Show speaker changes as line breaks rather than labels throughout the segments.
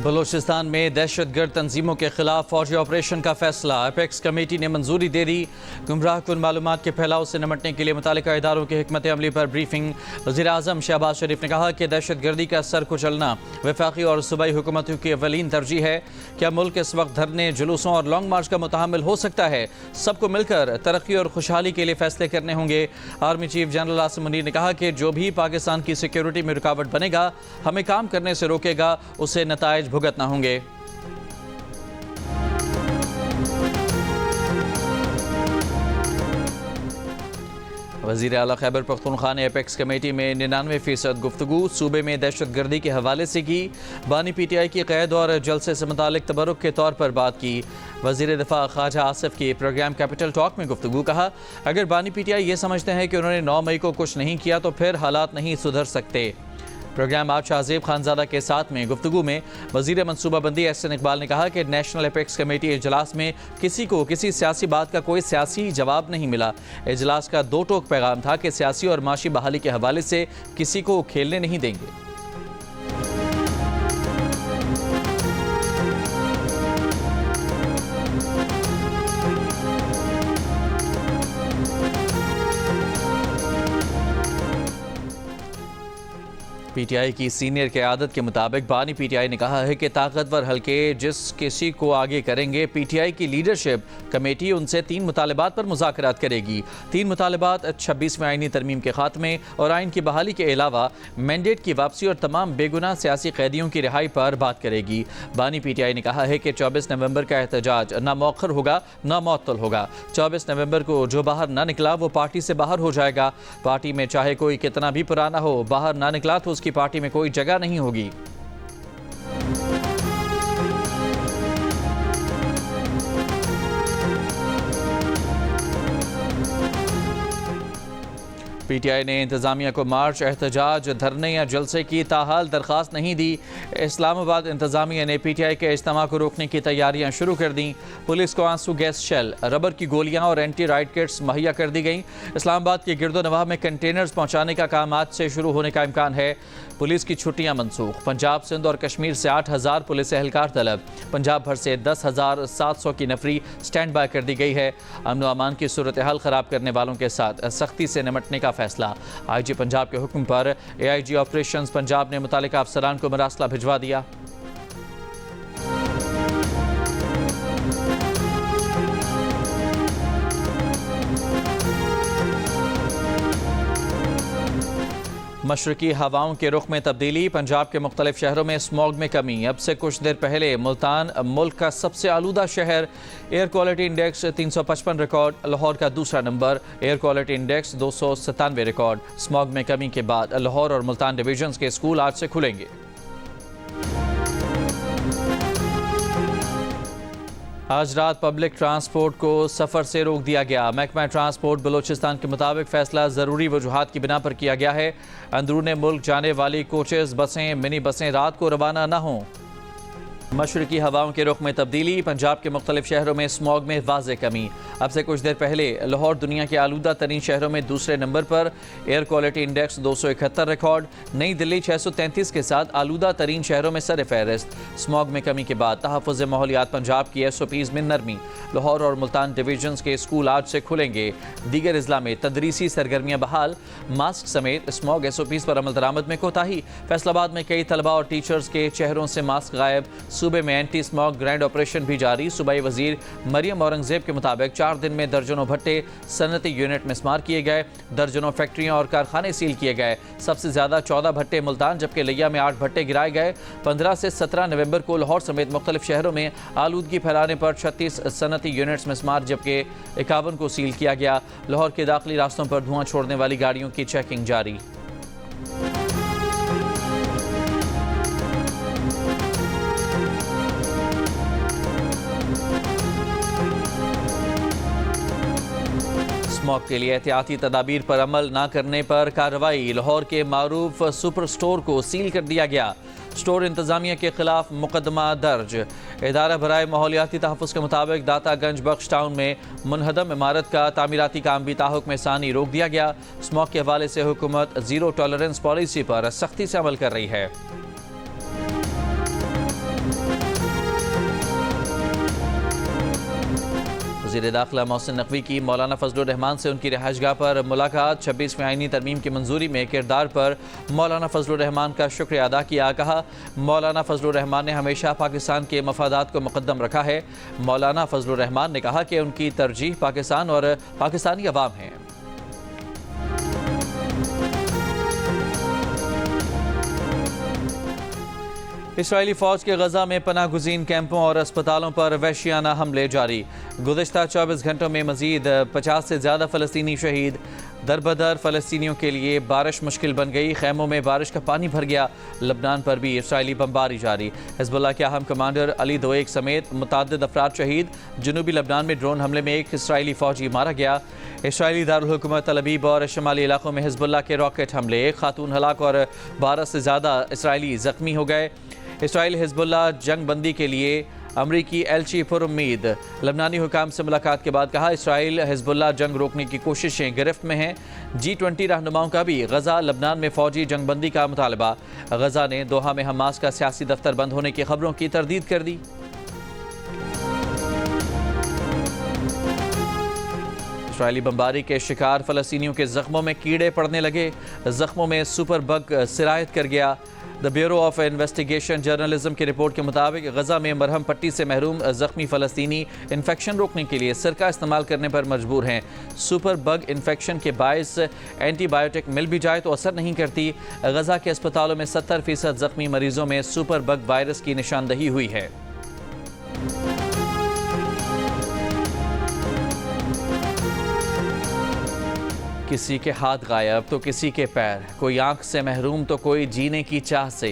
बलूचिस्तान में दहशतगर्द तंजीमों के खिलाफ फौजी ऑपरेशन का फैसला। अपेक्स कमेटी ने मंजूरी दे दी। गुमराह कुन मालूमात के फैलाव से निपटने के लिए मुतालिका इदारों की हिकमत अमली पर ब्रीफिंग। वज़ीर आज़म शहबाज शरीफ ने कहा कि दहशतगर्दी का सर कुचलना वफाकी और सूबाई हुकूमतों की अवलीन तरजीह है। क्या मुल्क इस वक्त धरने, जुलूसों और लॉन्ग मार्च का मुतहम्मिल हो सकता है? सबको मिलकर तरक्की और खुशहाली के लिए फैसले करने होंगे। Army chief general Asim Munir ने कहा कि जो भी पाकिस्तान की सिक्योरिटी में रुकावट बनेगा, हमें काम करने से रोकेगा, उसे नताइज भुगतना होंगे। वज़ीर आला खैबर पख्तूनख्वा ने अपेक्स कमेटी में 99% गुफ्तगू सूबे में दहशतगर्दी के हवाले से की। बानी PTI की क़ैद और जलसे से मुतालिक तबरुक के तौर पर बात की। वज़ीर दिफा ख्वाजा आसिफ की प्रोग्राम कैपिटल टॉक में गुफ्तगू। कहा, अगर बानी PTI ये समझते हैं कि उन्होंने 9 मई को कुछ नहीं किया तो फिर हालात नहीं सुधर सकते। प्रोग्राम आप शाहजेब खानजादा के साथ में गुफ्तगू में वज़ीर मनसूबाबंदी एहसन इकबाल ने कहा कि नेशनल अपेक्स कमेटी इजलास में किसी को किसी सियासी बात का कोई सियासी जवाब नहीं मिला। इजलास का 2 टोक पैगाम था कि सियासी और माशी बहाली के हवाले से किसी को खेलने नहीं देंगे। PTI की सीनियर क़यादत के मुताबिक बानी PTI ने कहा है कि ताकतवर हल्के जिस किसी को आगे करेंगे, PTI की लीडरशिप कमेटी उनसे 3 मुतालबात पर मुज़ाकरात करेगी। 3 मुतालबात 26वें आईनी तरमीम के खात्मे और आइन की बहाली के अलावा मैंडेट की वापसी और तमाम बेगुनाह सियासी कैदियों की रिहाई पर बात करेगी। बानी PTI ने कहा है कि 24 नवंबर का एहतजाज ना मौखर होगा ना मुअत्तल होगा। 24 नवंबर को जो बाहर ना निकला वो पार्टी से बाहर हो जाएगा। पार्टी में चाहे कोई कितना भी पुराना हो, बाहर ना निकला तो उसकी पार्टी में कोई जगह नहीं होगी। PTI ने इंतज़ामिया को मार्च, एहतजाज, धरने या जलसे की ताहाल दरख्वास्त नहीं दी। इस्लामाबाद इंतज़ामिया ने PTI के इज्तिमा को रोकने की तैयारियां शुरू कर दी। पुलिस को आंसू गैस शेल, रबर की गोलियां और एंटी राइड किट्स मुहैया कर दी गई। इस्लामाबाद के गिरदोनवाह में कंटेनर्स पहुंचाने का काम आज से शुरू होने का इम्कान है। पुलिस की छुट्टियां मनसूख। पंजाब, सिंध और कश्मीर से 8000 पुलिस एहलकार तलब। पंजाब भर से 10,700 की नफरी स्टैंड बाय कर दी गई है। अमन व अमान की सूरत हाल ख़राब करने वालों के साथ सख्ती से निपटने का फैसला। IG पंजाब के हुक्म पर AIG ऑपरेशंस पंजाब ने मुतालिका अफसरान को मरासला भिजवा दिया। मशरकी हवाओं के रुख में तब्दीली। पंजाब के मुख्तलिफ शहरों में स्मॉग में कमी। अब से कुछ देर पहले मुल्तान मुल्क का सबसे आलूदा शहर। Air quality index 355 record. Lahore का दूसरा number. Air quality index 297 record. Smog में कमी के बाद लाहौर और मुल्तान डिवीजन्स के स्कूल आज से खुलेंगे। आज रात पब्लिक ट्रांसपोर्ट को सफ़र से रोक दिया गया। महकमा ट्रांसपोर्ट बलूचिस्तान के मुताबिक फ़ैसला ज़रूरी वजूहात की बिना पर किया गया है। अंदरूने मुल्क जाने वाली कोचेज़, बसें, मिनी बसें रात को रवाना न हों। मशरकी हवाओं के रुख में तब्दीली। पंजाब के मुख्तलिफ शहरों में स्मॉग में वाज़े कमी। अब से कुछ देर पहले लाहौर दुनिया के आलूदा तरीन शहरों में दूसरे नंबर पर। Air quality index 271 record. नई दिल्ली 633 के साथ आलूदा तरीन शहरों में सर फहरिस्त। स्मॉग में कमी के बाद तहफ़्फ़ुज़ माहौलियात पंजाब की SOPs में नरमी। लाहौर और मुल्तान डिवीजन्स के स्कूल आज से खुलेंगे। दीगर अजला में तदरीसी सरगर्मियाँ बहाल। मास्क समेत स्मॉग SOPs पर अमल दरामद में कोताही। फैसलाबाद में कई तलबा और टीचर्स के चेहरों से मास्क गायब। सूबे में एंटी स्मॉग ग्रैंड ऑपरेशन भी जारी। सूबाई वजीर मरियम औरंगजेब के मुताबिक 4 दिन में दर्जनों भट्टे सनती यूनिट मिस्मार किए गए। दर्जनों फैक्ट्रियां और कारखाने सील किए गए। सबसे ज्यादा 14 भट्टे मुल्तान, जबकि लिया में 8 भट्टे गिराए गए। 15 से 17 नवंबर को लाहौर समेत मुख्तलिफ शहरों में आलूदगी फैलाने पर 36 सनती यूनिट्स मिस्मार, जबकि 51 को सील किया गया। लाहौर के दाखिली रास्तों पर धुआं छोड़ने वाली गाड़ियों की चेकिंग जारी। स्मॉग के लिए एहतियाती तदाबीर पर अमल न करने पर कार्रवाई। लाहौर के मारूफ सुपर स्टोर को सील कर दिया गया। स्टोर इंतजामिया के खिलाफ मुकदमा दर्ज। इदारा बराए माहौलियाती तहफ़्फ़ुज़ के मुताबिक दातागंज बख्श टाउन में मुनहदम इमारत का तामीराती काम भी ताहुक्म सानी रोक दिया गया। स्मॉग के हवाले से हुकूमत ज़ीरो टॉलरेंस पॉलिसी पर सख्ती से अमल कर रही है। वज़ीर दाखिला मोहसिन नकवी की मौलाना फजलुर रहमान से उनकी रिहाइशगाह पर मुलाकात। 26वीं आईनी तरमीम की मंजूरी में किरदार पर मौलाना फजलुर रहमान का शुक्रिया अदा किया। कहा, मौलाना फजलुर रहमान ने हमेशा पाकिस्तान के मफादात को मुकद्दम रखा है। मौलाना फजलुर रहमान ने कहा कि उनकी तरजीह पाकिस्तान और पाकिस्तानी अवाम है। इसराइली फ़ौज के गजा में पनाह गुज़ीन कैंपों और अस्पतालों पर वहशियाना हमले जारी। गुज़िश्ता 24 घंटों में मज़ीद 50 से ज़्यादा फ़लस्तीनी शहीद। दरबदर फ़लस्तीनियों के लिए बारिश मुश्किल बन गई। खैमों में बारिश का पानी भर गया। लबनान पर भी इसराइली बमबारी जारी। हिज़्बुल्लाह के अहम कमांडर अली दोएक समेत मुतअद्दिद अफराद शहीद। जनूबी लबनान में ड्रोन हमले में एक इसराइली फ़ौजी मारा गया। इसराइली दारुल हुकूमत तल अबीब और शमाली इलाकों में हिज़्बुल्लाह के रॉकेट हमले। एक खातून हलाक और 12 से ज़्यादा इसराइली ज़ख्मी हो गए। इसराइल हिज़्बुल्लाह जंग बंदी के लिए अमरीकी एलची पुरुम्मीद। लबनानी हुकाम से मुलाकात के बाद कहा, इसराइल हिज़्बुल्लाह जंग रोकने की कोशिशें गिरफ्त में हैं। G20 रहनुमाओं का भी गजा लबनान में फ़ौजी जंग बंदी का मुतालबा। गजा ने दोहा में हमास का सियासी दफ्तर बंद होने की खबरों की तरदीद कर दी। इसराइली बमबारी के शिकार फ़लस्तीनियों के ज़ख्मों में कीड़े पड़ने लगे। ज़ख्मों में सुपर बग सिरायत कर गया। The bureau of investigation journalism की रिपोर्ट के मुताबिक गजा में मरहम पट्टी से महरूम ज़ख्मी फ़लस्तीनी इन्फेक्शन रोकने के लिए सिरका इस्तेमाल करने पर मजबूर हैं। सुपर बग इन्फेक्शन के बायस एंटीबायोटिक मिल भी जाए तो असर नहीं करती। गजा के अस्पतालों में 70% ज़ख्मी मरीजों में सुपर बग वायरस की निशानदही हुई है। किसी के हाथ गायब तो किसी के पैर, कोई आंख से महरूम तो कोई जीने की चाह से।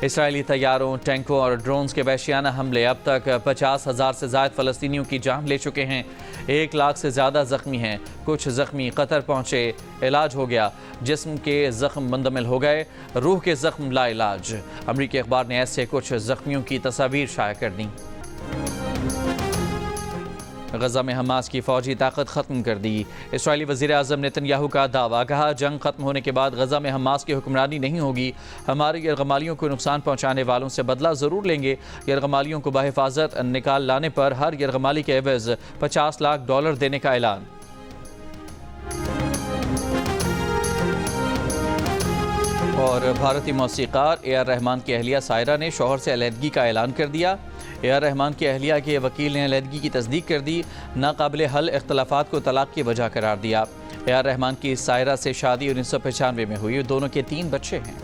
इसराइली तैयारों, टैंकों और ड्रोन्स के वहशियाना हमले अब तक 50,000 से ज़ायद फ़लस्तीनियों की जान ले चुके हैं। 1 लाख से ज़्यादा ज़ख्मी हैं। कुछ ज़ख्मी कतर पहुँचे, इलाज हो गया। जिस्म के ज़ख्म मुंदमिल हो गए, रूह के ज़ख्म लाइलाज। अमरीकी अखबार ने ऐसे कुछ ज़ख्मियों की तस्वीर शाया कर दी। गजा में हमास की फ़ौजी ताकत ख़त्म कर दी। इसराइली वज़ीर आज़म नेतन्याहू का दावा। कहा, जंग ख़त्म होने के बाद गजा में हमास की हुक्मरानी नहीं होगी। हमारे यरगमालियों को नुकसान पहुँचाने वालों से बदला ज़रूर लेंगे। यरगमालियों को बाहिफाजत निकाल लाने पर हर यरगमाली के एवज़ $50 लाख देने का ऐलान। और भारतीय मौसीक़ार A.R. रहमान की अहलिया सायरा ने शौहर से अलहदगी का ऐलान कर दिया। A.R. रहमान की अहलिया के वकील ने अलहदगी की तस्दीक कर दी। नाकाबिले हल इख्तलाफात को तलाक की वजह करार दिया। A.R. रहमान की सायरा से शादी 1995 में हुई। दोनों के 3 बच्चे हैं।